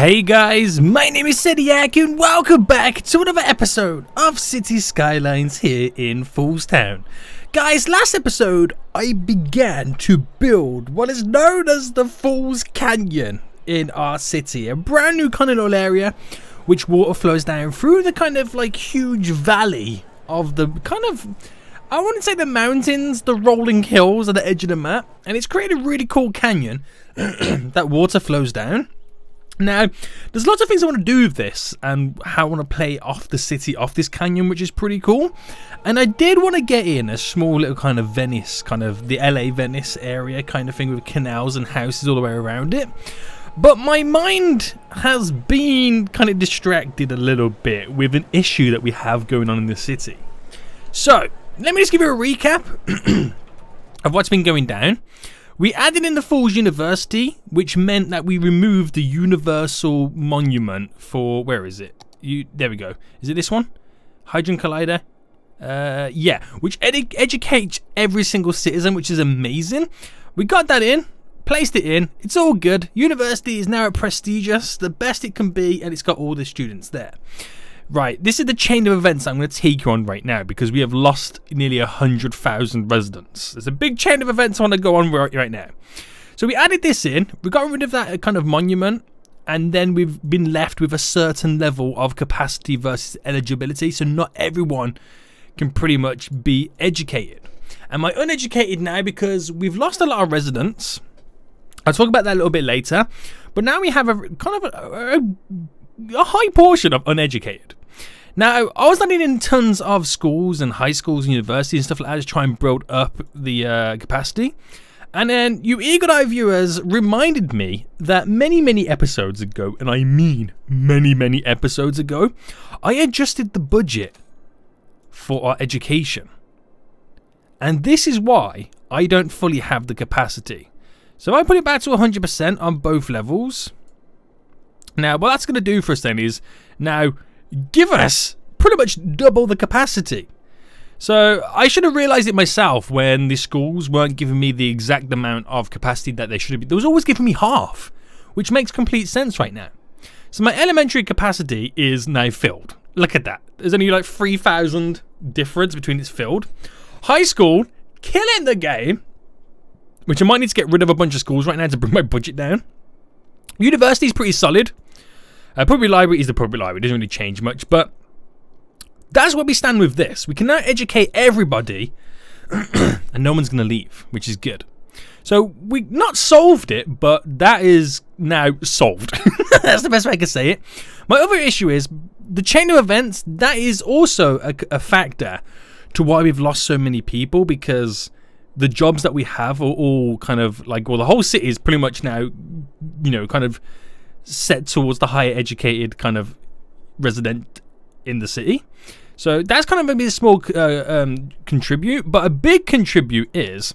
Hey guys, my name is Sediak and welcome back to another episode of City Skylines here in Foolstown. Guys, last episode I began to build what is known as the Falls Canyon in our city, a brand new kind of little area which water flows down through the kind of like huge valley of the kind of, I wouldn't say the mountains, the rolling hills at the edge of the map, and it's created a really cool canyon that water flows down. Now, there's lots of things I want to do with this and how I want to play off the city, off this canyon, which is pretty cool. And I did want to get in a small little kind of Venice, kind of the LA Venice area kind of thing with canals and houses all the way around it. But my mind has been kind of distracted a little bit with an issue that we have going on in the city. So, let me just give you a recap of what's been going down. We added in the Falls University, which meant that we removed the Universal Monument for, where is it? There we go. Is it this one? Hydrogen Collider? Yeah, which educates every single citizen, which is amazing. We got that in, placed it in, it's all good. University is now prestigious, the best it can be, and it's got all the students there. Right, this is the chain of events I'm going to take you on right now because we have lost nearly 100,000 residents. There's a big chain of events I want to go on right now. So we added this in, we got rid of that kind of monument, and then we've been left with a certain level of capacity versus eligibility, so not everyone can pretty much be educated. Am I uneducated now because we've lost a lot of residents? I'll talk about that a little bit later, but now we have a kind of a high portion of uneducated. Now, I was studying in tons of schools and high schools and universities and stuff like that to try and build up the capacity. And then you eagle-eyed viewers reminded me that many episodes ago, and I mean many episodes ago, I adjusted the budget for our education. And this is why I don't fully have the capacity. So I put it back to 100% on both levels. Now, what that's going to do for us then is now give us pretty much double the capacity. So I should have realized it myself when the schools weren't giving me the exact amount of capacity that they should have been. They was always giving me half, which makes complete sense right now. So my elementary capacity is now filled. Look at that. There's only like 3,000 difference between it's filled. High school, killing the game, which I might need to get rid of a bunch of schools right now to bring my budget down. University is pretty solid. Public library is the public library. It doesn't really change much, but that's where we stand with this. We can now educate everybody, and no one's going to leave, which is good. So we not solved it, but that is now solved. That's the best way I can say it. My other issue is the chain of events. That is also a factor to why we've lost so many people, because the jobs that we have are all kind of like, well, the whole city is pretty much now, you know, kind of set towards the higher educated kind of resident in the city. So that's kind of maybe a small contribute, but a big contribute is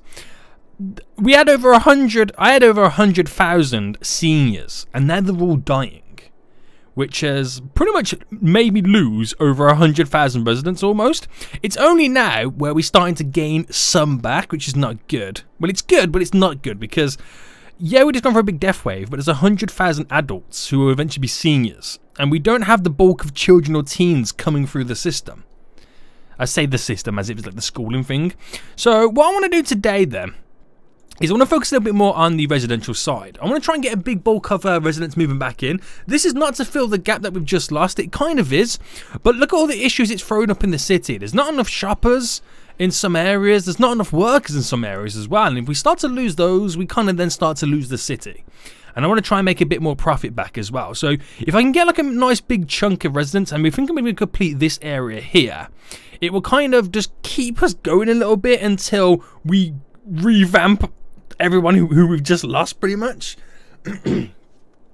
we had over 100. I had over 100,000 seniors, and now they're all dying, which has pretty much made me lose over 100,000 residents almost. It's only now where we're starting to gain some back, which is not good. Well, it's good, but it's not good because, yeah, we're just gone for a big death wave, but there's 100,000 adults who will eventually be seniors, and we don't have the bulk of children or teens coming through the system. I say the system as if it's like the schooling thing. So what I want to do today then is I want to focus a little bit more on the residential side. I want to try and get a big bulk of residents moving back in. This is not to fill the gap that we've just lost. It kind of is, but look at all the issues it's thrown up in the city. There's not enough shoppers in some areas. There's not enough workers in some areas as well. And if we start to lose those, we kind of then start to lose the city. And I want to try and make a bit more profit back as well. So if I can get like a nice big chunk of residents, and we think I'm going to complete this area here, it will kind of just keep us going a little bit until we revamp everyone who we've just lost pretty much.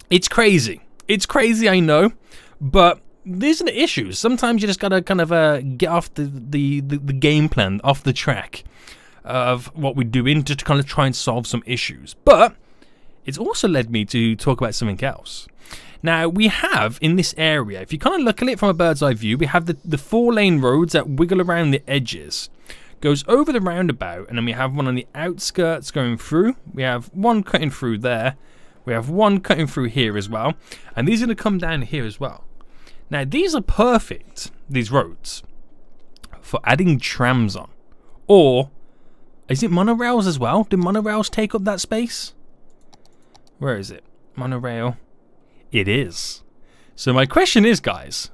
It's crazy. It's crazy, I know, but these are the issues. Sometimes you just gotta kind of get off the game plan, off the track of what we're doing, just to kind of try and solve some issues. But it's also led me to talk about something else. Now, we have in this area, if you kind of look at it from a bird's eye view, we have the 4-lane roads that wiggle around the edges. Goes over the roundabout, and then we have one on the outskirts going through. We have one cutting through there. We have one cutting through here as well. And these are going to come down here as well. Now, these are perfect, these roads, for adding trams on. Or, is it monorails as well? Do monorails take up that space? Where is it? Monorail. It is. So my question is, guys,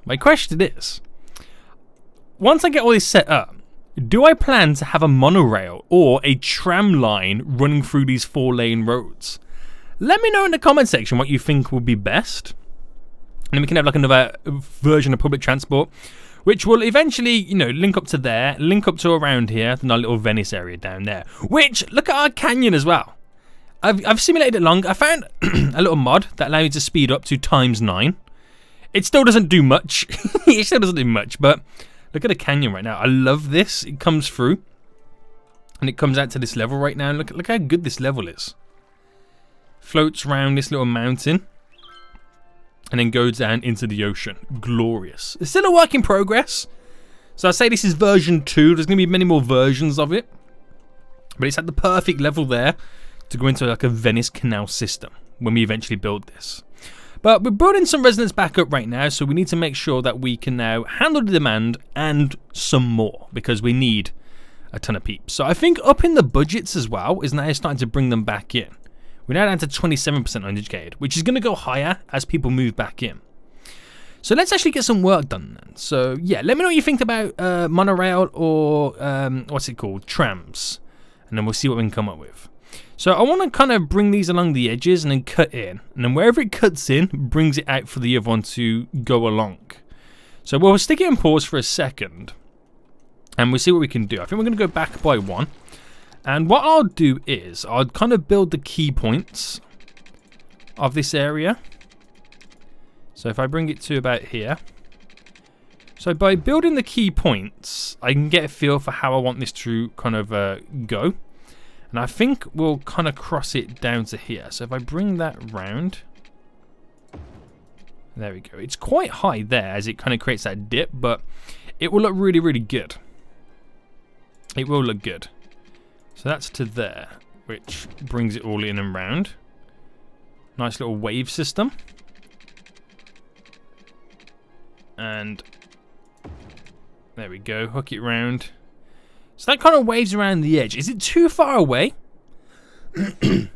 once I get all this set up, do I plan to have a monorail or a tram line running through these 4-lane roads? Let me know in the comment section what you think would be best. And then we can have like another version of public transport, which will eventually, you know, link up to there, link up to around here, and our little Venice area down there. Which, look at our canyon as well. I've simulated it long. I found a little mod that allows you to speed up to ×9. It still doesn't do much. It still doesn't do much, but look at the canyon right now. I love this. It comes through, and it comes out to this level right now. Look how good this level is. Floats around this little mountain, and then goes down into the ocean. Glorious. It's still a work in progress. So I say this is version 2. There's going to be many more versions of it, but it's at the perfect level there to go into like a Venice canal system when we eventually build this. But we're building some residents back up right now, so we need to make sure that we can now handle the demand and some more, because we need a ton of peeps. So I think upping the budgets as well is now starting to bring them back in. We're now down to 27% uneducated, which is going to go higher as people move back in. So let's actually get some work done then. So yeah, let me know what you think about monorail or what's it called, trams, and then we'll see what we can come up with. So I want to kind of bring these along the edges and then cut in. And then wherever it cuts in, brings it out for the other one to go along. So we'll stick it in pause for a second. And we'll see what we can do. I think we're going to go back by 1. And what I'll do is, I'll kind of build the key points of this area. So if I bring it to about here. So by building the key points, I can get a feel for how I want this to kind of go. And I think we'll kind of cross it down to here. So if I bring that round. There we go. It's quite high there as it kind of creates that dip. But it will look really, really good. It will look good. So that's to there. Which brings it all in and round. Nice little wave system. And there we go. Hook it round. So that kind of waves around the edge. Is it too far away? I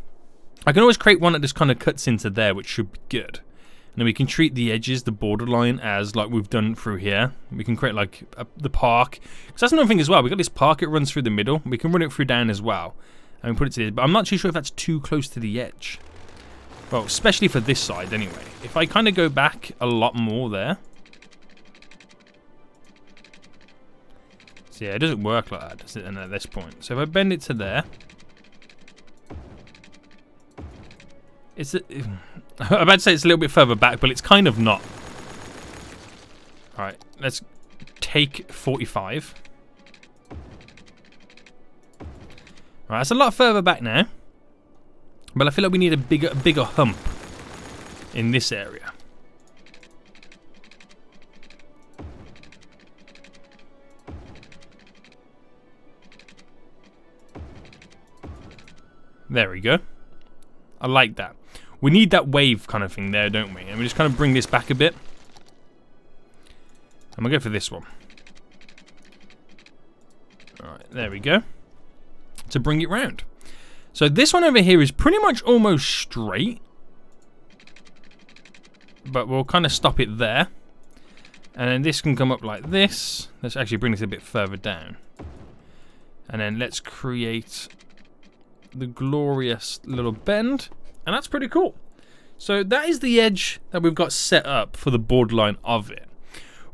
can always create one that just kind of cuts into there, which should be good. And then we can treat the edges, the borderline, as like we've done through here. We can create like the park. Because that's another thing as well. We've got this park, it runs through the middle. We can run it through down as well. And we put it to this. But I'm not too sure if that's too close to the edge. Well, especially for this side anyway. If I kind of go back a lot more there. So yeah, it doesn't work like that, does it, at this point. So if I bend it to there. I'm about to say it's a little bit further back, but it's kind of not. Alright, let's take 45. Alright, that's a lot further back now. But I feel like we need a bigger hump in this area. There we go. I like that. We need that wave kind of thing there, don't we? And we just kind of bring this back a bit. I'm going to go for this one. Alright, there we go. To bring it round. So this one over here is pretty much almost straight. But we'll kind of stop it there. And then this can come up like this. Let's actually bring this a bit further down. And then let's create the glorious little bend. And that's pretty cool. So that is the edge that we've got set up for the borderline of it.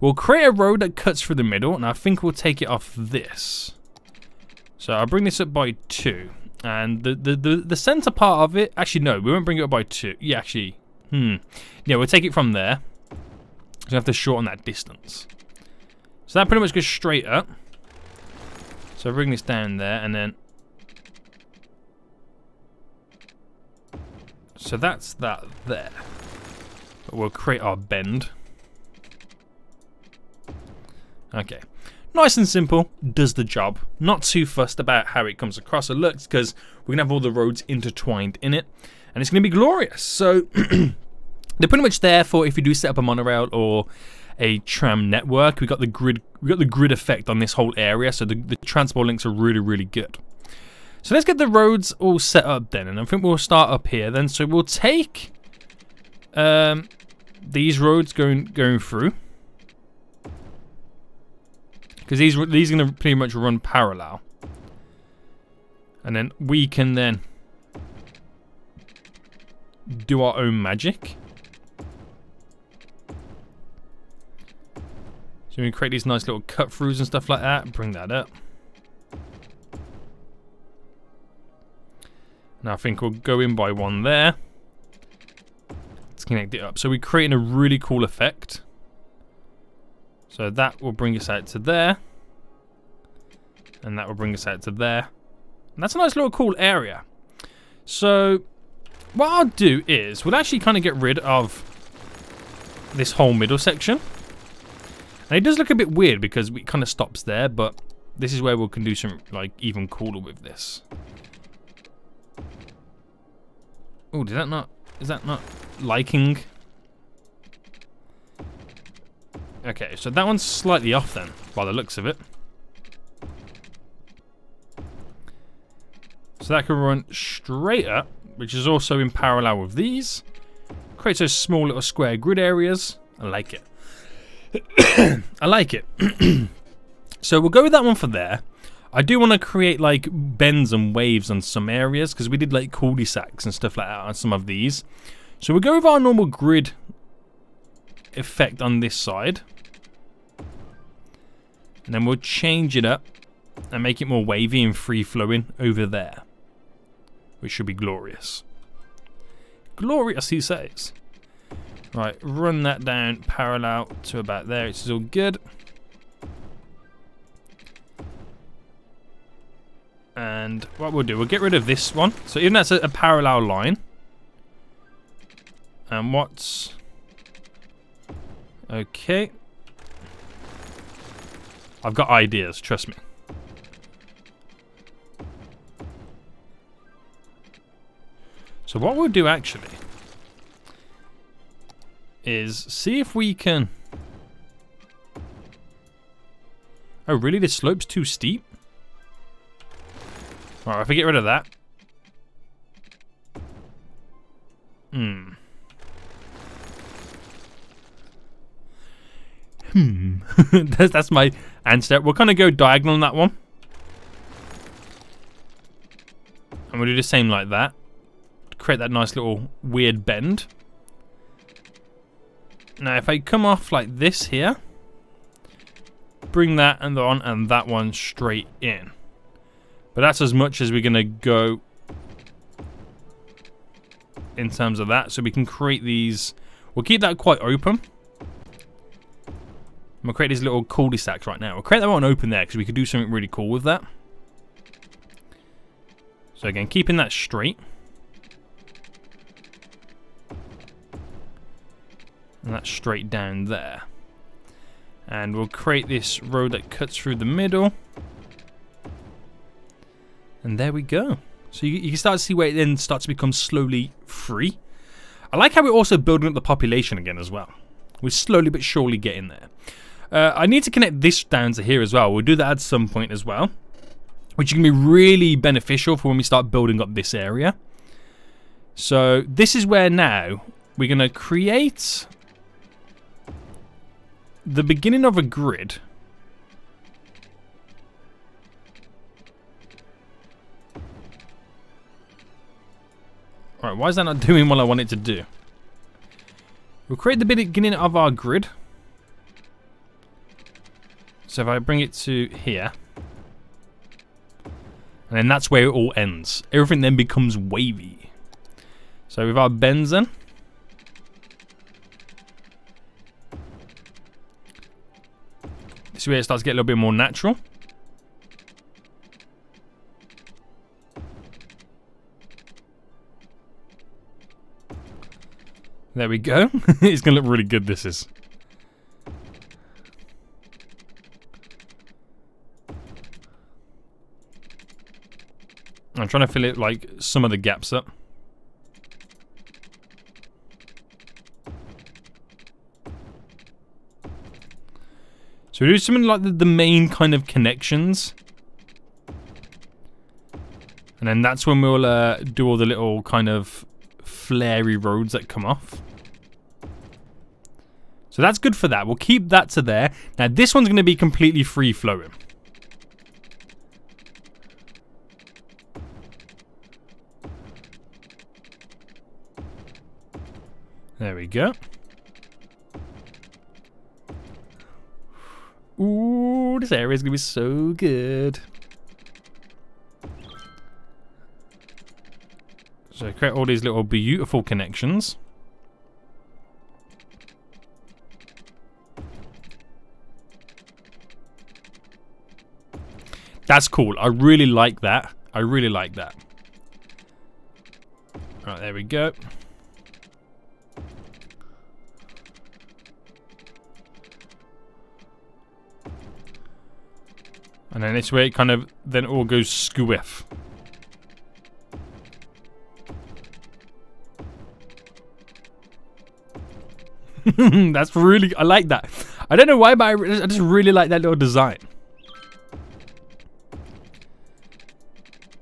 We'll create a road that cuts through the middle, and I think we'll take it off this. So I'll bring this up by 2. And the center part of it, actually no, we won't bring it up by 2. Yeah, actually, yeah, we'll take it from there. So we have to shorten that distance. So that pretty much goes straight up. So I'll bring this down there, and then so that's that there. But we'll create our bend. Okay. Nice and simple, does the job. Not too fussed about how it comes across or looks, because we're going to have all the roads intertwined in it, and it's going to be glorious. So they're pretty much there for if you do set up a monorail or a tram network. We got the grid effect on this whole area, so the transport links are really, really good. So let's get the roads all set up then, and I think we'll start up here then. So we'll take these roads going through, because these are going to pretty much run parallel, and then we can then do our own magic. So we can create these nice little cut throughs and stuff like that. Bring that up. Now I think we'll go in by one there. Let's connect it up. So we're creating a really cool effect. So that will bring us out to there. And that will bring us out to there. And that's a nice little cool area. So what I'll do is we'll actually kind of get rid of this whole middle section. And it does look a bit weird because it kind of stops there, but this is where we can do some like even cooler with this. Oh, is that not liking? Okay, so that one's slightly off then, by the looks of it. So that can run straight up, which is also in parallel with these. Creates those small little square grid areas. I like it. I like it. So we'll go with that one for there. I do want to create like bends and waves on some areas, because we did like cul-de-sacs and stuff like that on some of these. So we'll go with our normal grid effect on this side, and then we'll change it up and make it more wavy and free-flowing over there, which should be glorious. Glorious, he says. Right, run that down parallel to about there, which is all good. And what we'll do, we'll get rid of this one. So even that's a parallel line. And what's... Okay. I've got ideas, trust me. So what we'll do actually is see if we can... Oh really, this slope's too steep? Alright, if I get rid of that. That's my answer. We'll kind of go diagonal on that one. And we'll do the same like that. Create that nice little weird bend. Now if I come off like this here, bring that and that one straight in. But that's as much as we're going to go in terms of that. So we can create these. We'll keep that quite open. We'll create these little cul-de-sacs right now. We'll create that one open there because we could do something really cool with that. So again, keeping that straight. And that's straight down there. And we'll create this road that cuts through the middle. And there we go. So you can start to see where it then starts to become slowly free. I like how we're also building up the population again as well. We're slowly but surely getting there. I need to connect this down to here as well. We'll do that at some point as well, which can be really beneficial for when we start building up this area. So this is where now we're going to create the beginning of a grid. Alright, why is that not doing what I want it to do? We'll create the beginning of our grid. So if I bring it to here, and then that's where it all ends. Everything then becomes wavy. So with our bends then, this is where it starts to get a little bit more natural. There we go. It's going to look really good, this is. I'm trying to fill it like some of the gaps up. So we do something like the main kind of connections. And then that's when we'll do all the little kind of flary roads that come off. So that's good for that. We'll keep that to there. Now this one's going to be completely free flowing. There we go. Ooh, this area is going to be so good. So create all these little beautiful connections. That's cool. I really like that. I really like that. Right, there we go. And then this way it kind of then all goes squiff. That's really, I like that. I don't know why, but I just really like that little design.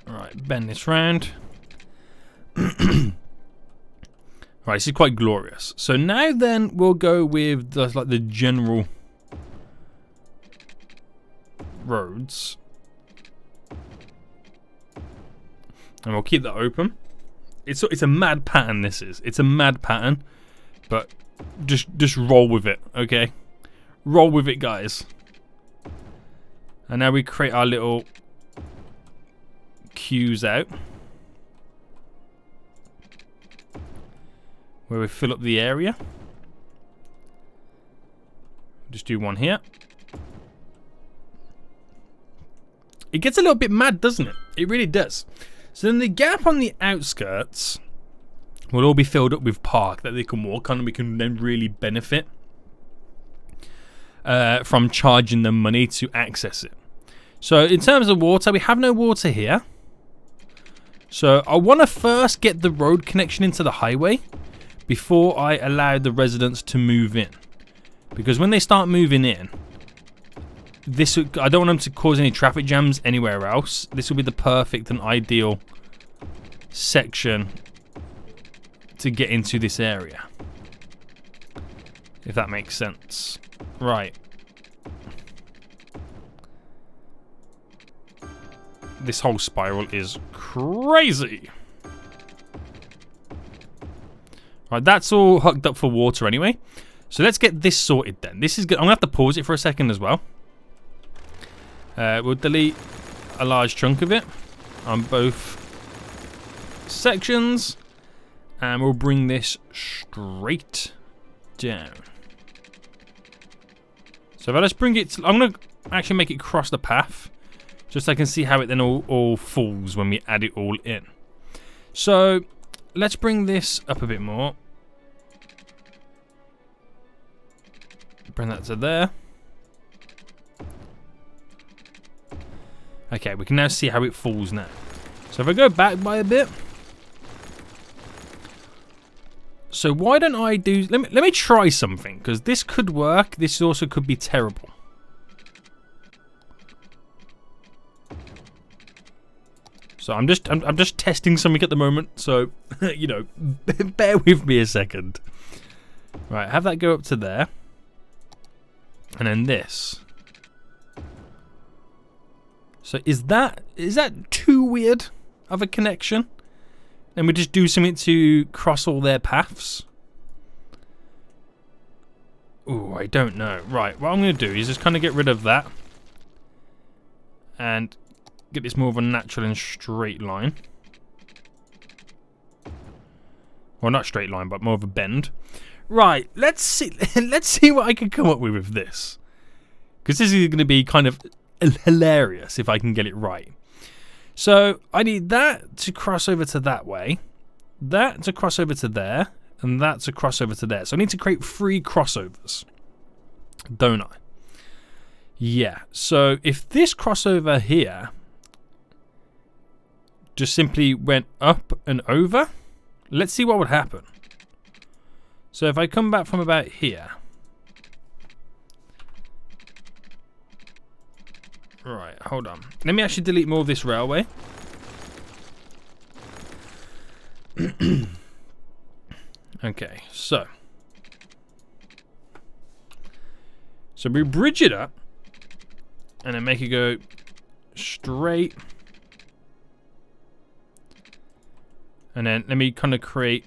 Alright, bend this round. Right, this is quite glorious. So now then we'll go with the, like the general roads. And we'll keep that open. It's a mad pattern, this is. It's a mad pattern. But just roll with it, okay? Roll with it, guys. And now we create our little queues out. Where we fill up the area. Just do one here. It gets a little bit mad, doesn't it? It really does. So then the gap on the outskirts will all be filled up with park that they can walk on, and we can then really benefit from charging them money to access it. So in terms of water, we have no water here. So I want to first get the road connection into the highway before I allow the residents to move in. Because when they start moving in, I don't want them to cause any traffic jams anywhere else. This will be the perfect and ideal section to get into this area, if that makes sense. Right. This whole spiral is crazy. Right, that's all hooked up for water anyway. So let's get this sorted then. This is good. I'm gonna have to pause it for a second as well. We'll delete a large chunk of it on both sections, and we'll bring this straight down. So if I just bring it, I'm going to actually make it cross the path, just so I can see how it then all falls when we add it all in. So let's bring this up a bit more. Bring that to there. Okay, we can now see how it falls now. So if I go back by a bit. So why don't I do... Let me try something, because this could work. This also could be terrible. So I'm just testing something at the moment. So, you know, bear with me a second. Right, have that go up to there. And then this. So is that too weird of a connection? And we just do something to cross all their paths? Ooh, I don't know. Right, what I'm going to do is just kind of get rid of that. And get this more of a natural and straight line. Well, not straight line, but more of a bend. Right, let's see what I can come up with this. Because this is going to be kind of hilarious if I can get it right. So I need that to cross over to that way, that to cross over to there, and that to cross over to there. So I need to create 3 crossovers, don't I? Yeah, so if this crossover here just simply went up and over, let's see what would happen. So if I come back from about here. Right, hold on. Let me actually delete more of this railway. Okay, so we bridge it up and then make it go straight. And then let me kind of create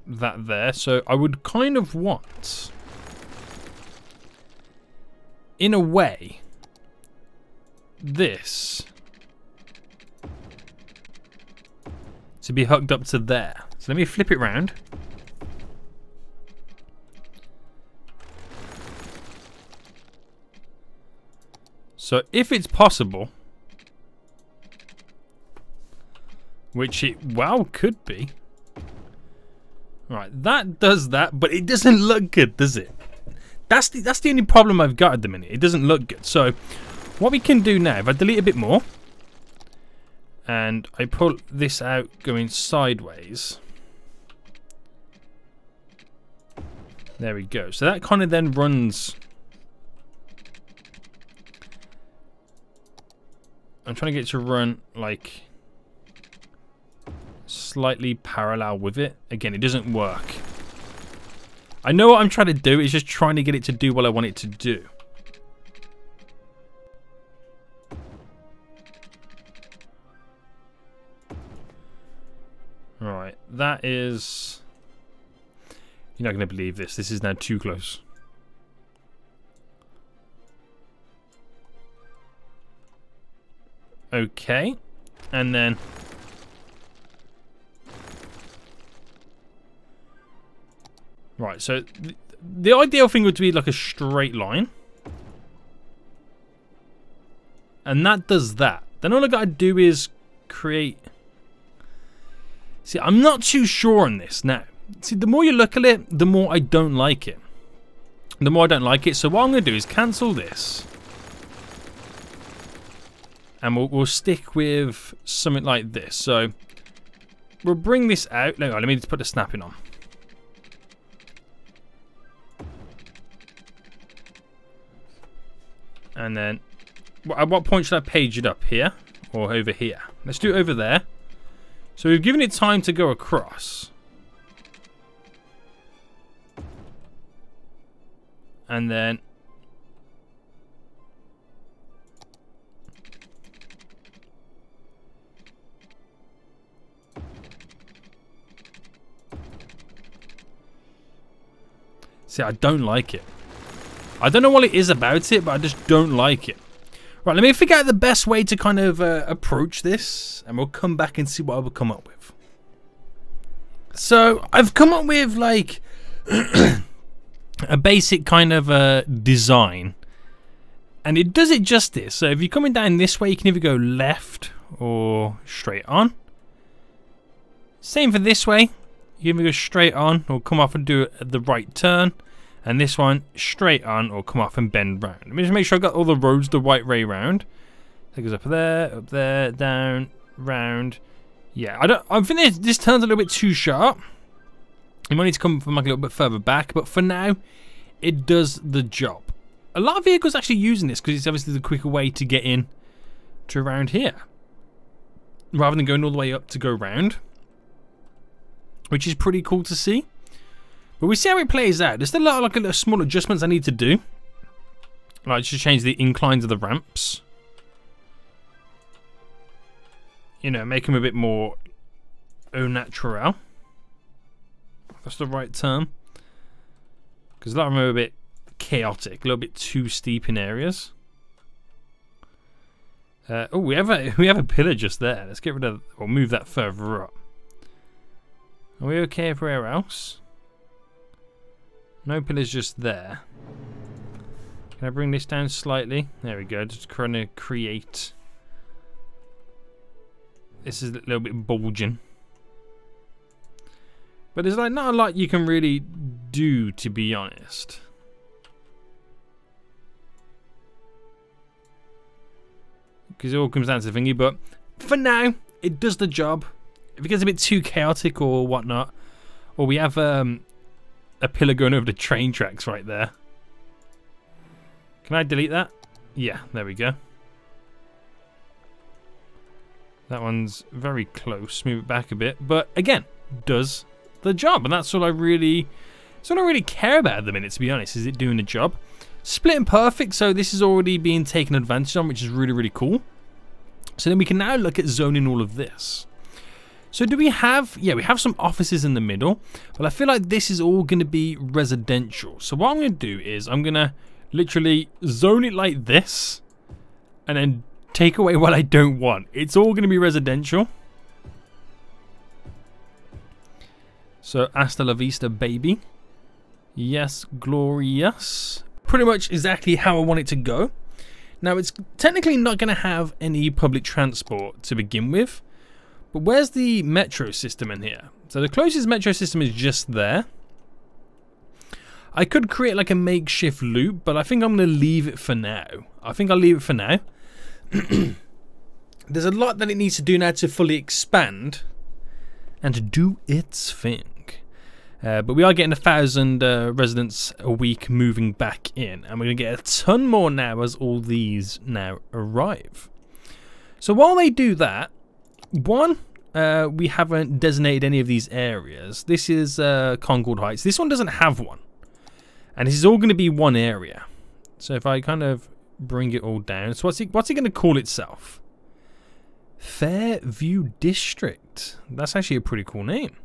that there. So I would kind of want, in a way, this to be hooked up to there. So let me flip it round. So if it's possible, which it well could be. Right, that does that, but it doesn't look good, does it? That's the only problem I've got at the minute. It doesn't look good. So what we can do now, if I delete a bit more and I pull this out going sideways. There we go. So that kind of then runs. I'm trying to get it to run like slightly parallel with it. Again, it doesn't work. I know what I'm trying to do. It's just trying to get it to do what I want it to do. Right, that is... You're not going to believe this. This is now too close. Okay, and then... Right, so the ideal thing would be like a straight line. And that does that. Then all I gotta do is create... See, I'm not too sure on this now. See, the more you look at it, the more I don't like it. The more I don't like it. So what I'm gonna do is cancel this. And we'll stick with something like this. So we'll bring this out. Let me just put the snapping on. And then, at what point should I page it up? Here or over here? Let's do it over there. So we've given it time to go across. And then see, I don't like it. I don't know what it is about it, but I just don't like it. Right, let me figure out the best way to kind of approach this, and we'll come back and see what I will come up with. So I've come up with like a basic kind of design, and it does it justice. So if you're coming down this way, you can either go left or straight on. Same for this way. You can either go straight on or come off and do the right turn. And this one, straight on or come off and bend round. Let me just make sure I got all the roads the right way round. Take us up there, down, round. Yeah, I think this turns a little bit too sharp. You might need to come from like a little bit further back, but for now, it does the job. A lot of vehicles actually using this because it's obviously the quicker way to get in to around here, rather than going all the way up to go round, which is pretty cool to see. But we see how it plays out. There's still a lot of like small adjustments I need to do. Like just change the inclines of the ramps. You know, make them a bit more au naturel. That's the right term. Because a lot of them are a bit chaotic, a little bit too steep in areas. Oh, we have a pillar just there. Let's get rid of, or move that further up. Are we okay everywhere else? No pillars just there. Can I bring this down slightly? There we go. Just trying to create. This is a little bit bulging. But there's like not a lot you can really do, to be honest. because it all comes down to the thingy. But for now, it does the job. If it gets a bit too chaotic or whatnot, or we have a pillar going over the train tracks right there. Can I delete that? Yeah, there we go. That one's very close. Move it back a bit, but again, does the job, and that's all I really care about at the minute. To be honest, is it doing the job? Split and perfect. So this is already being taken advantage of, which is really cool. So then we can now look at zoning all of this. So do we have, yeah, we have some offices in the middle, but I feel like this is all going to be residential. So what I'm going to do is I'm going to literally zone it like this and then take away what I don't want. It's all going to be residential. So hasta la vista, baby. Yes, glorious. Pretty much exactly how I want it to go. Now it's technically not going to have any public transport to begin with. But where's the metro system in here? So the closest metro system is just there. I could create like a makeshift loop, but I think I'm going to leave it for now. I think I'll leave it for now. There's a lot that it needs to do now to fully expand and to do its thing. But we are getting 1,000 residents a week moving back in, and we're going to get a ton more now as all these now arrive. So while they do that, one, we haven't designated any of these areas. This is Concord Heights. This one doesn't have one. And this is all going to be one area. So if I kind of bring it all down. So what's it going to call itself? Fairview District. That's actually a pretty cool name.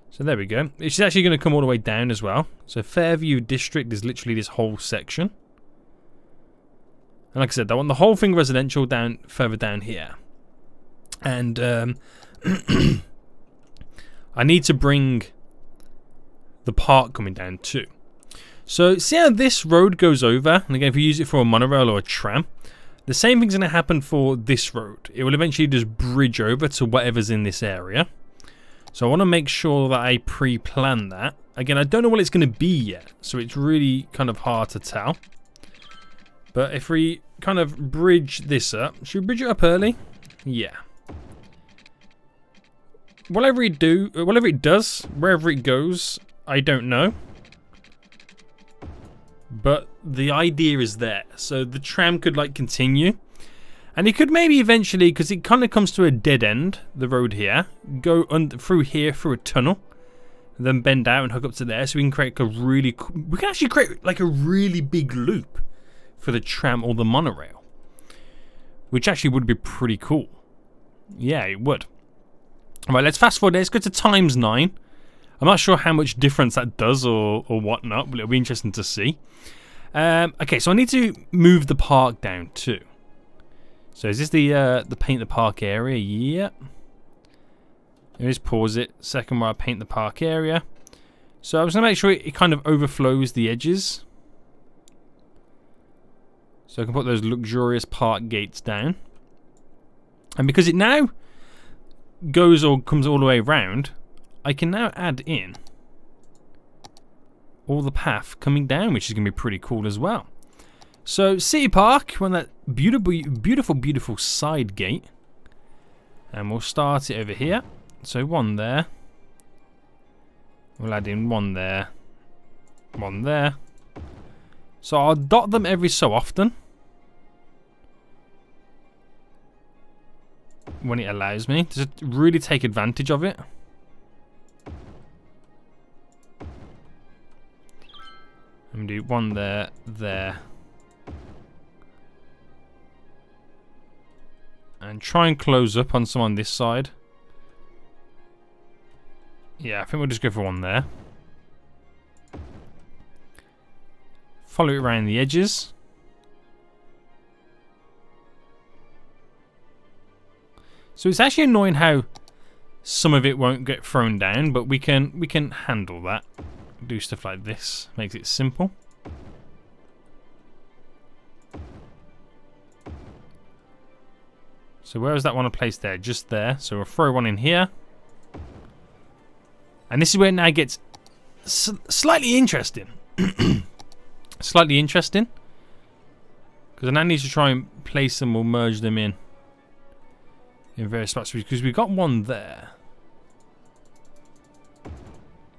So there we go. It's actually going to come all the way down as well. So Fairview District is literally this whole section. And like I said, I want the whole thing residential down further down here. And I need to bring the park coming down too. So see how this road goes over, and again if you use it for a monorail or a tram, the same thing's going to happen for this road. It will eventually just bridge over to whatever's in this area. So I want to make sure that I pre-plan that. Again, I don't know what it's going to be yet, so it's really kind of hard to tell. But if we kind of bridge this up, should we bridge it up early? Yeah. Whatever it does, wherever it goes, I don't know. But the idea is there. So the tram could like continue. And it could maybe eventually, because it kind of comes to a dead end, the road here, go through here, through a tunnel, and then bend out and hook up to there. So we can create we can actually create like a really big loop for the tram or the monorail. Which actually would be pretty cool. Yeah, it would. Alright, let's fast forward. Let's go to ×9. I'm not sure how much difference that does or whatnot, but it'll be interesting to see. Okay, so I need to move the park down too. So is this the paint the park area? Yep. Let me just pause it. Second where I paint the park area. So I was going to make sure it kind of overflows the edges. So I can put those luxurious park gates down. And because it now goes or comes all the way around, I can now add in all the path coming down, which is going to be pretty cool as well. So City Park, on that beautiful side gate, and we'll start it over here. So one there. We'll add in one there, one there. So I'll dot them every so often when it allows me to really take advantage of it. I'm gonna do one there, there. And try and close up on some on this side. Yeah, I think we'll just go for one there. Follow it around the edges. So it's actually annoying how some of it won't get thrown down, but we can handle that. Do stuff like this, makes it simple. So where is that one placed there? Just there. So we'll throw one in here. And this is where it now gets slightly interesting. Slightly interesting. Because Because I now need to try and place them or merge them in various spots. Because we've got one there.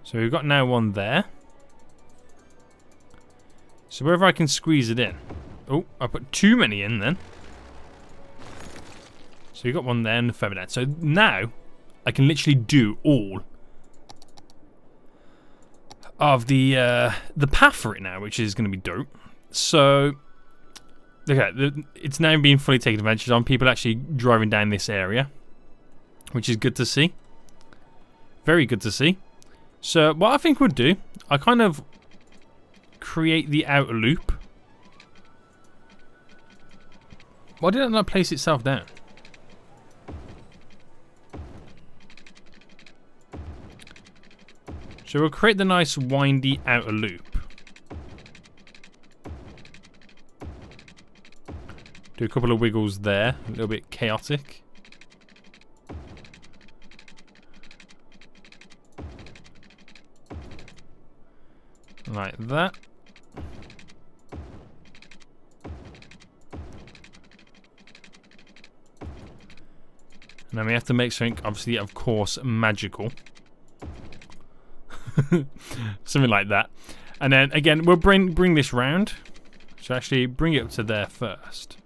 So we've got now one there. So wherever I can squeeze it in. Oh, I put too many in then. So we've got one there and a feather there. So now I can literally do all of the path for it now, which is going to be dope. So, okay, it's now being fully taken advantage of. People actually driving down this area, which is good to see. Very good to see. So, what I think we'll do, I kind of create the outer loop. Why didn't that place itself down? So we'll create the nice windy outer loop. Do a couple of wiggles there, a little bit chaotic. Like that. And then we have to make something, obviously, of course, magical. Something like that. And then, again, we'll bring this round. So actually, bring it up to there first.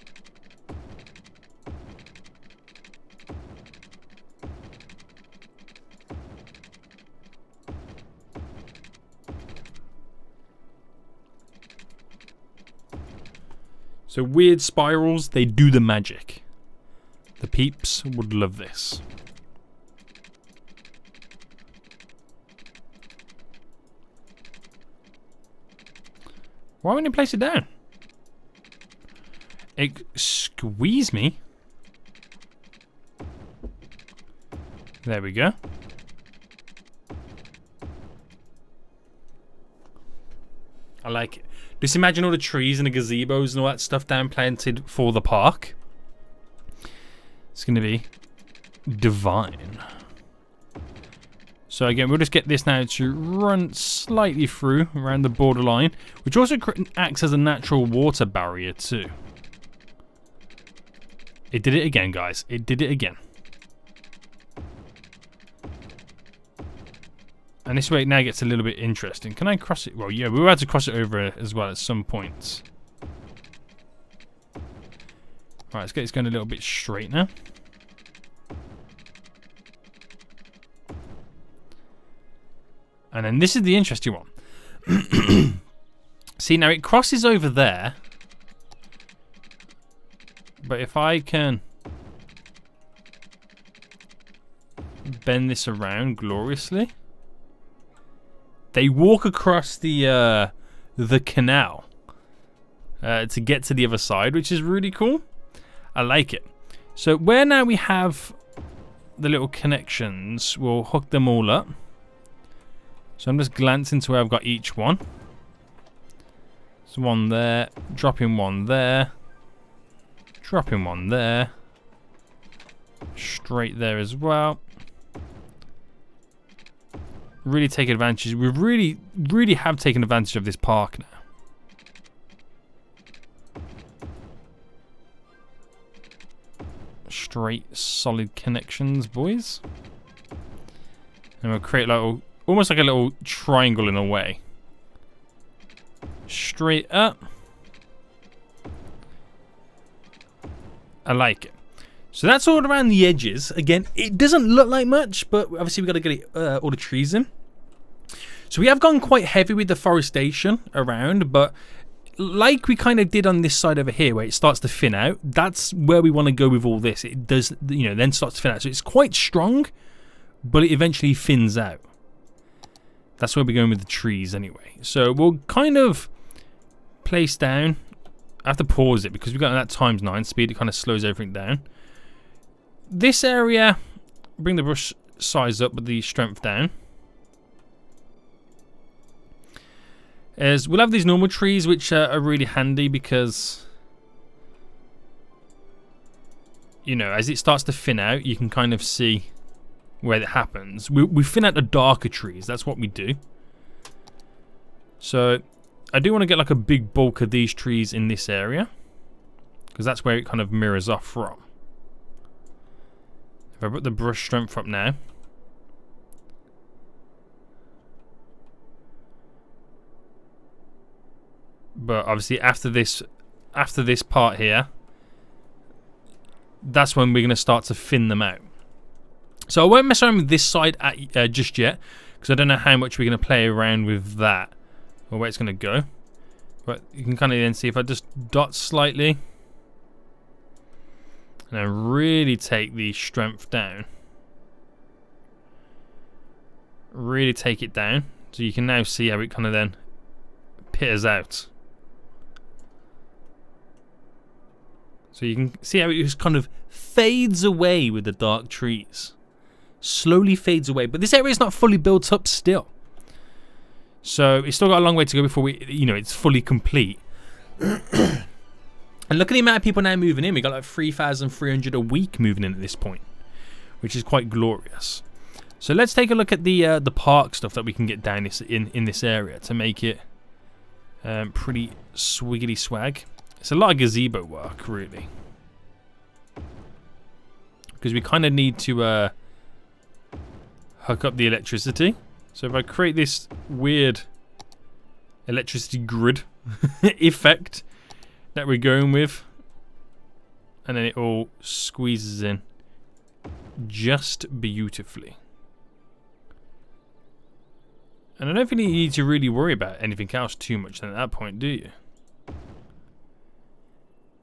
So weird spirals, they do the magic. The peeps would love this. Why wouldn't you place it down? Squeeze me. There we go. I like it. Just imagine all the trees and the gazebos and all that stuff down planted for the park. It's going to be divine. So again, we'll just get this now to run slightly through around the borderline, which also acts as a natural water barrier too. It did it again, guys. It did it again. And this way it now gets a little bit interesting. Can I cross it? Well, yeah, we were about to cross it over as well at some points. Alright, let's get this going a little bit straight now. And then this is the interesting one. See, now it crosses over there. But if I can bend this around gloriously, they walk across the canal to get to the other side, which is really cool. I like it. So where now we have the little connections, we'll hook them all up. So I'm just glancing to where I've got each one. There's one there, dropping one there, dropping one there, straight there as well. Really take advantage. We really have taken advantage of this park now. Straight, solid connections, boys. And we'll create like almost like a little triangle in a way. Straight up. I like it. So that's all around the edges. Again, it doesn't look like much, but obviously we've got to get it, all the trees in. So we have gone quite heavy with the forestation around, but like we kind of did on this side over here where it starts to thin out, that's where we want to go with all this. It does, you know, then starts to thin out. So it's quite strong, but it eventually thins out. That's where we're going with the trees anyway. So we'll kind of place down. I have to pause it because we've got that ×9 speed. It kind of slows everything down. This area, bring the brush size up with the strength down. As we'll have these normal trees which are really handy because, you know, as it starts to thin out, you can kind of see where it happens. We thin out the darker trees. That's what we do. So I do want to get like a big bulk of these trees in this area. because that's where it kind of mirrors off from. If I put the brush strength up now, but obviously after this part here, that's when we're going to start to thin them out. So I won't mess around with this side just yet, because I don't know how much we're going to play around with that, or where it's going to go. But you can kind of then see if I just dot slightly, and then really take the strength down. Really take it down, so you can now see how it kind of then pitters out. So you can see how it just kind of fades away with the dark trees. Slowly fades away, but this area is not fully built up still. So it's still got a long way to go before it's fully complete. And look at the amount of people now moving in. We got like 3,300 a week moving in at this point, which is quite glorious. So let's take a look at the park stuff that we can get down in this area to make it pretty swiggity swag. It's a lot of gazebo work, really, because we kind of need to hook up the electricity. So if I create this weird electricity grid effect that we're going with, and then it all squeezes in just beautifully. And I don't think you need to really worry about anything else too much at that point, do you?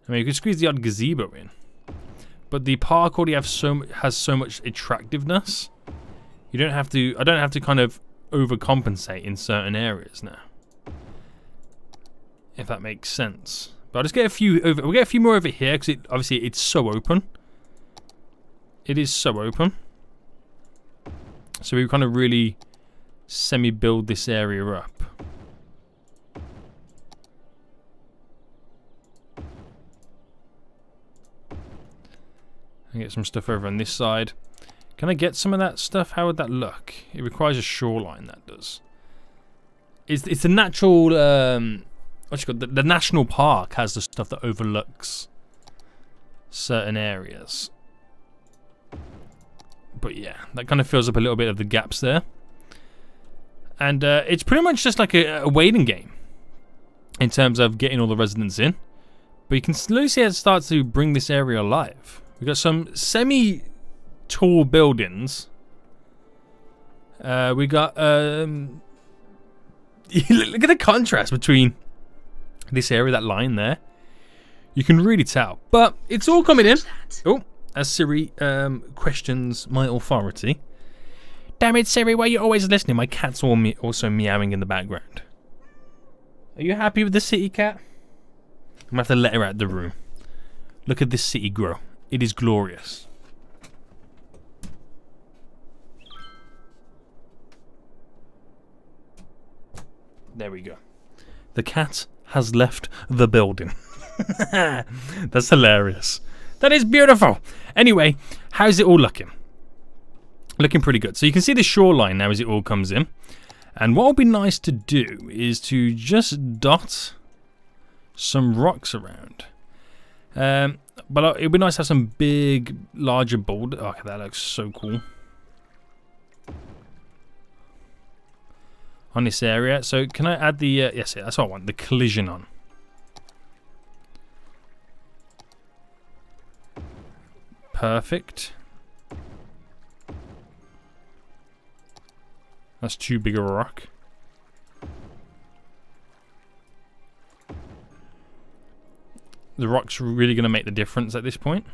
I mean, you could squeeze the odd gazebo in, but the park already has so much attractiveness. You don't have to. I don't have to kind of overcompensate in certain areas now, if that makes sense. But I'll just get a few over. We'll get a few more over here because obviously it's so open. It is so open. So we kind of really semi-build this area up. And get some stuff over on this side. Can I get some of that stuff? How would that look? It requires a shoreline, that does. It's a natural, the national park has the stuff that overlooks certain areas. But yeah, that kind of fills up a little bit of the gaps there. And it's pretty much just like a waiting game in terms of getting all the residents in. But you can slowly see how it starts to bring this area alive. We've got some semi-tall buildings. We got look at the contrast between this area, that line there. You can really tell, but it's all coming in. Oh, as Siri questions my authority. Damn it, Siri, why are you always listening? My cat's also meowing in the background. Are you happy with the city, cat? I'm gonna have to let her out of the room. Look at this city grow. It is glorious. There we go. The cat has left the building. That's hilarious. That is beautiful. Anyway, how's it all looking? Looking pretty good. So you can see the shoreline now as it all comes in. And what would be nice to do is to just dot some rocks around. But it would be nice to have some big, larger boulders. Oh, that looks so cool. On this area. So can I add the, yes, that's what I want, the collision on. Perfect. That's too big a rock. The rock's really going to make the difference at this point.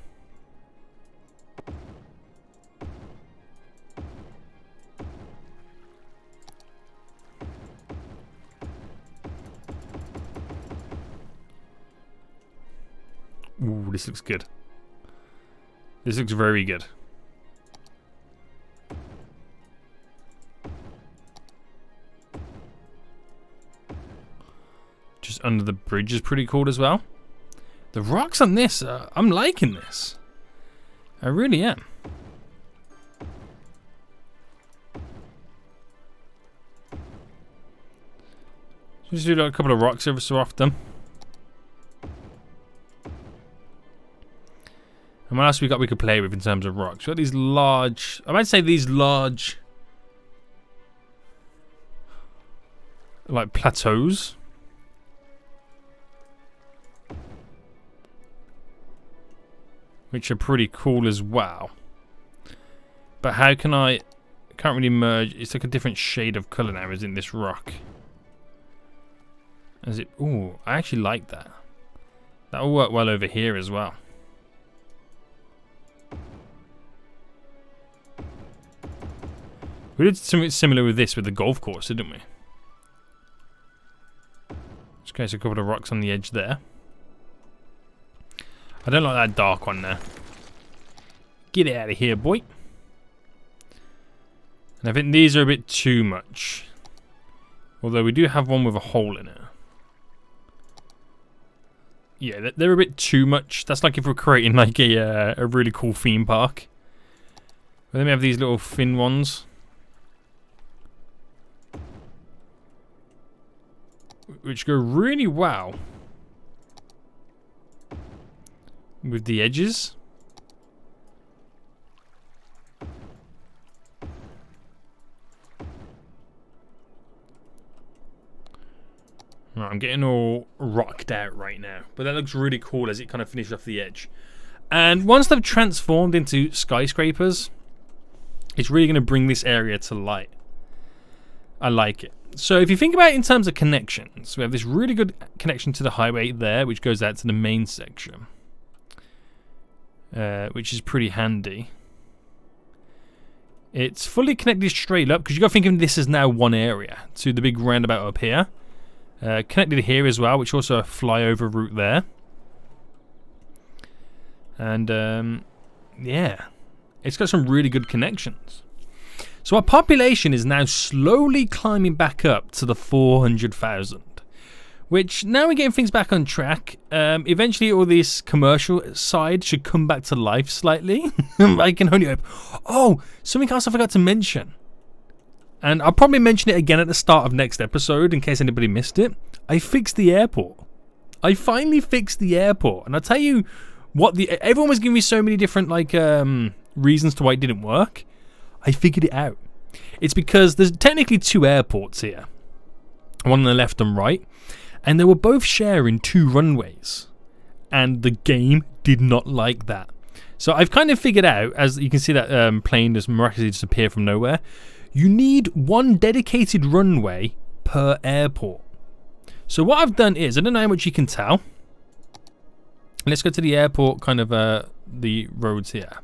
Ooh, this looks good. This looks very good. Just under the bridge is pretty cool as well. The rocks on this, I'm liking this. I really am. Just do like a couple of rocks every so often. And what else we could play with in terms of rocks? We've got these large, I might say these large, like plateaus. Which are pretty cool as well. But how can I can't really merge, it's like a different shade of colour now, isn't this rock? Is it, ooh, I actually like that. That'll work well over here as well. We did something similar with this with the golf course, didn't we? Just in case a couple of rocks on the edge there. I don't like that dark one there. Get out of here, boy. And I think these are a bit too much. Although we do have one with a hole in it. Yeah, they're a bit too much. That's like if we're creating like a really cool theme park. But then we have these little thin ones. Which go really well with the edges. Right, I'm getting all rocked out right now, but that looks really cool as it kind of finishes off the edge. And once they've transformed into skyscrapers, it's really going to bring this area to light. I like it. So if you think about it in terms of connections, we have this really good connection to the highway there, which goes out to the main section, which is pretty handy. It's fully connected straight up, because you've got to think of this as now one area, to the big roundabout up here. Connected here as well, which also a flyover route there. And yeah, it's got some really good connections. So our population is now slowly climbing back up to the 400,000, which now we're getting things back on track. Eventually all this commercial side should come back to life slightly. I can only hope. Oh, something else I forgot to mention. And I'll probably mention it again at the start of next episode in case anybody missed it. I fixed the airport. I finally fixed the airport. And I'll tell you what, everyone was giving me so many different reasons to why it didn't work. I figured it out. It's because there's technically two airports here. One on the left and right. And they were both sharing 2 runways. And the game did not like that. So I've kind of figured out, as you can see that plane just miraculously disappear from nowhere. You need 1 dedicated runway per airport. So what I've done is, I don't know how much you can tell. Let's go to the airport, kind of the roads here.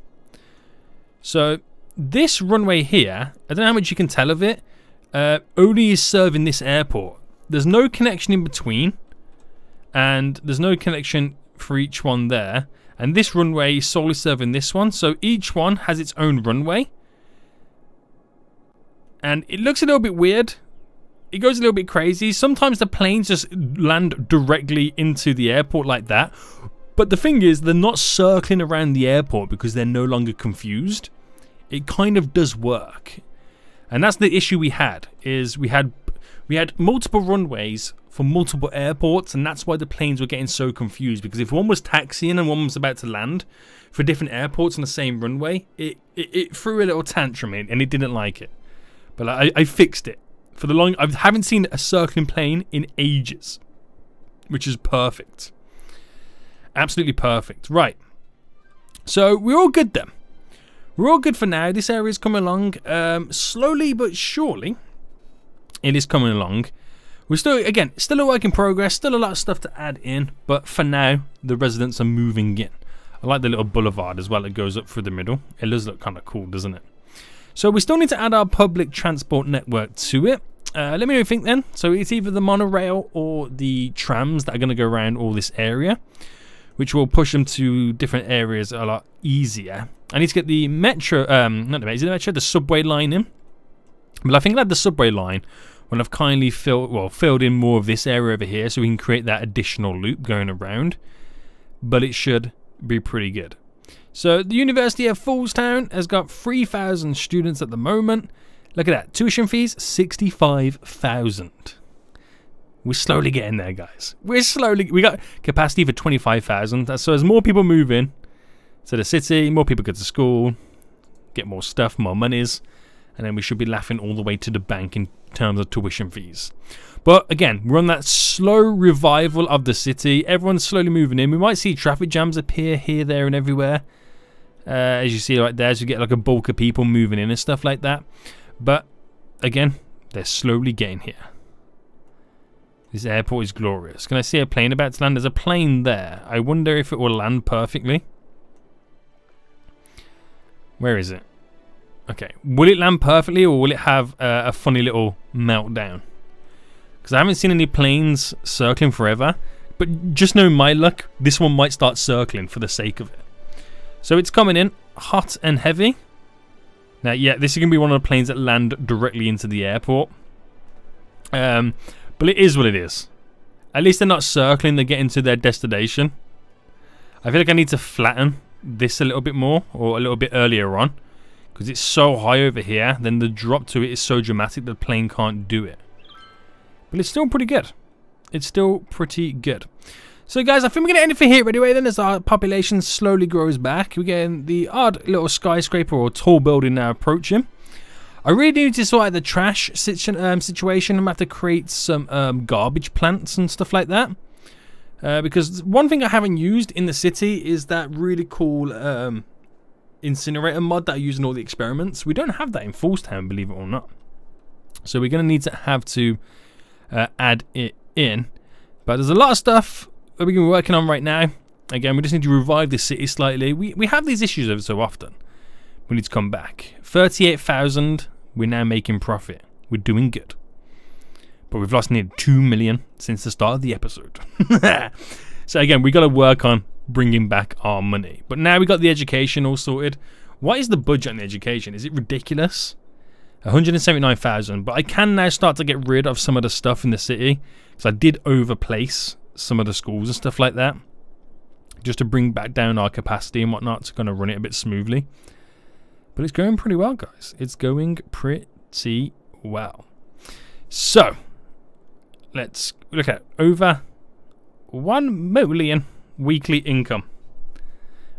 So this runway here, I don't know how much you can tell of it, only is serving this airport. There's no connection in between, and there's no connection for each one there. And this runway is solely serving this one, so each one has its own runway. And it looks a little bit weird. It goes a little bit crazy. Sometimes the planes just land directly into the airport like that. But the thing is, they're not circling around the airport because they're no longer confused. It kind of does work. And that's the issue we had, is we had multiple runways for multiple airports, and that's why the planes were getting so confused, because if one was taxiing and one was about to land for different airports on the same runway, it threw a little tantrum in, and it didn't like it. But I fixed it. For the long, I haven't seen a circling plane in ages, which is perfect. Absolutely perfect. Right. So we're all good then. We're all good for now. This area is coming along slowly but surely. It is coming along. We're still, again, still a work in progress. Still a lot of stuff to add in. But for now, the residents are moving in. I like the little boulevard as well. It goes up through the middle. It does look kind of cool, doesn't it? So we still need to add our public transport network to it. Let me know what you think then. So it's either the monorail or the trams that are going to go around all this area, which will push them to different areas a lot easier. I need to get the metro, not the metro, is it the metro, the subway line in. But I think I'll have the subway line when I've kindly filled in more of this area over here, so we can create that additional loop going around. But it should be pretty good. So the University of Foolstown has got 3,000 students at the moment. Look at that. Tuition fees, 65,000. We're slowly getting there, guys. We got capacity for 25,000. So as more people move in So the city, more people go to school, get more stuff, more monies, and then we should be laughing all the way to the bank in terms of tuition fees. But again, we're on that slow revival of the city. Everyone's slowly moving in. We might see traffic jams appear here, there, and everywhere. As you see right there, as you get like a bulk of people moving in and stuff like that. But again, they're slowly getting here. This airport is glorious. Can I see a plane about to land? There's a plane there. I wonder if it will land perfectly. Where is it? Okay. Will it land perfectly, or will it have a funny little meltdown? Because I haven't seen any planes circling forever. But just know my luck, this one might start circling for the sake of it. So it's coming in hot and heavy. Now, yeah, this is going to be one of the planes that land directly into the airport. But it is what it is. At least they're not circling, they're getting to their destination. I feel like I need to flatten this a little bit more, or a little bit earlier on. Because it's so high over here, then the drop to it is so dramatic that the plane can't do it. But it's still pretty good. It's still pretty good. So guys, I think we're going to end it for here anyway then, as our population slowly grows back. We're getting the odd little skyscraper or tall building now approaching. I really need to sort out the trash situation. I'm going to have to create some garbage plants and stuff like that. Because one thing I haven't used in the city is that really cool incinerator mod that I use in all the experiments. We don't have that in Foolstown, believe it or not. So we're going to need to have to add it in. But there's a lot of stuff that we're working on right now. Again, we just need to revive the city slightly. We have these issues every so often. We need to come back. 38,000. We're now making profit. We're doing good. But we've lost nearly 2 million since the start of the episode. So again, we got to work on bringing back our money. But now we got the education all sorted. What is the budget on the education? Is it ridiculous? 179,000. But I can now start to get rid of some of the stuff in the city, because I did overplace some of the schools and stuff like that, just to bring back down our capacity and whatnot, to kind of run it a bit smoothly. But it's going pretty well, guys. It's going pretty well. So, let's look at over 1 million weekly income.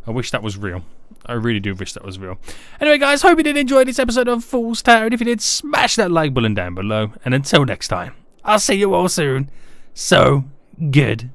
I wish that was real. I really do wish that was real. Anyway, guys, hope you did enjoy this episode of Foolstown. If you did, smash that like button down below. And until next time, I'll see you all soon. So, goodbye.